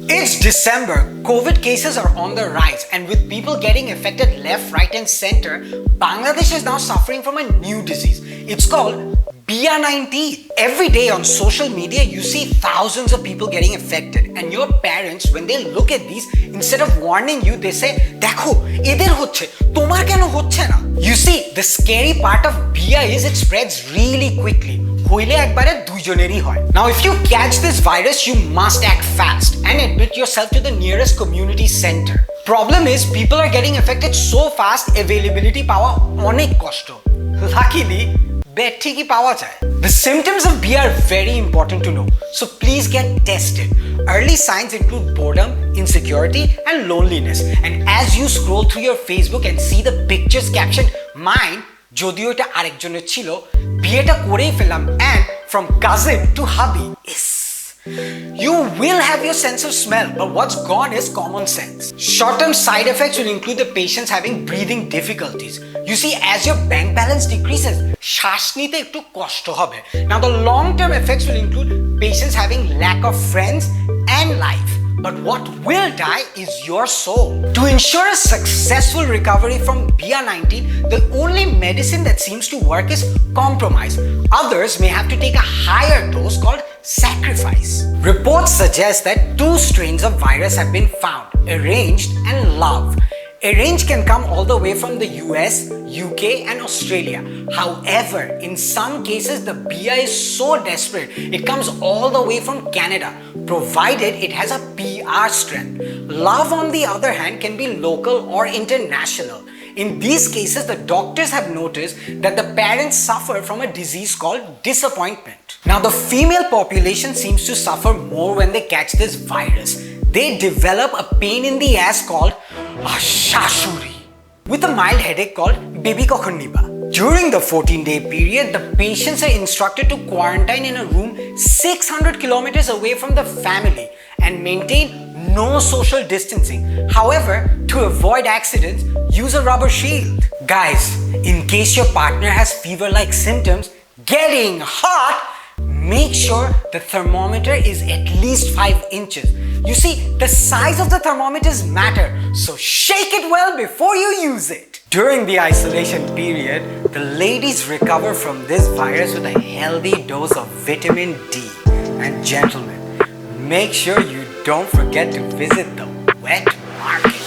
It's December, COVID cases are on the rise, and with people getting affected left, right, and center, Bangladesh is now suffering from a new disease. It's called BR19. Every day on social media, you see thousands of people getting affected, and your parents, when they look at these, instead of warning you, they say, "Dekho, eder hocche, tomar keno hocche na?" You see, the scary part of BR is it spreads really quickly. হইলে একবারে দুইজনেরই হয়। Now if you catch this virus, you must act fast and admit yourself to the nearest community center. Problem is, people are getting affected so fast, availability পাওয়া অনেক কষ্ট। Luckily, bed ঠিকই পাওয়া যায়। The symptoms of B are very important to know, so please get tested. Early signs include boredom, insecurity, and loneliness. And as you scroll through your Facebook and see the pictures captioned, "Mine, যদিও এটা আরেকজনের ছিল, বিয়েটা করেই ফেললাম, and from cousin to hubby." You will have your sense of smell, but what's gone is common sense. Short-term side effects will include the patients having breathing difficulties. You see, as your bank balance decreases, শ্বাস নিতে একটু কষ্ট হবে. Now the long-term effects will include patients having lack of friends and life. But what will die is your soul. To ensure a successful recovery from BR19, the only medicine that seems to work is compromise. Others may have to take a higher dose called sacrifice. Reports suggest that 2 strains of virus have been found, arranged and love. Arranged can come all the way from the US, UK and Australia. However, in some cases the BI is so desperate, it comes all the way from Canada, provided it has a PR strength. Love, on the other hand, can be local or international. In these cases, the doctors have noticed that the parents suffer from a disease called disappointment. Now, the female population seems to suffer more when they catch this virus. They develop a pain in the ass called shashuri, with a mild headache called baby kokhon niba. During the 14-day period, the patients are instructed to quarantine in a room 600 kilometers away from the family and maintain no social distancing. However, to avoid accidents, use a rubber shield. Guys, in case your partner has fever-like symptoms, getting hot, make sure the thermometer is at least 5 inches. You see, the size of the thermometers matter, so shake it well before you use it. During the isolation period, the ladies recover from this virus with a healthy dose of vitamin D. And gentlemen, make sure you don't forget to visit the wet market.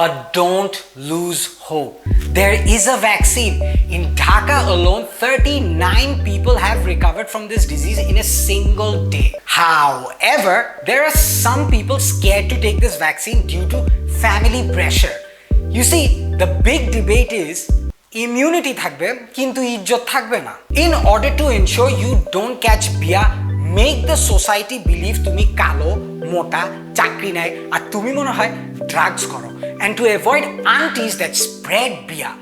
But don't lose hope. There is a vaccine. In Dhaka alone, 39 people have recovered from this disease in a single day. However, there are some people scared to take this vaccine due to family pressure. You see, the big debate is immunity থাকবে কিন্তু ইজ্জত থাকবে না. In order to ensure you don't catch BIA, make the society believe তুমি কালো, মোটা, চাকরি নাই আর তুমি মনে হয় ড্রাগস করো. And to avoid aunties that spread BIA,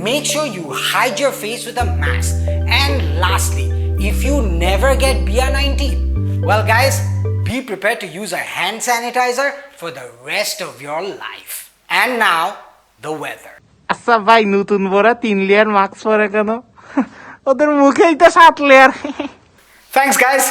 make sure you hide your face with a mask. And lastly, if you never get BIA19, well guys, be prepared to use a hand sanitizer for the rest of your life. And now, the weather. আচ্ছা ভাই, নতুন বড়া 3 layer mask পরে কেন? ওদের মুখেই তো 7 layer. Thanks guys.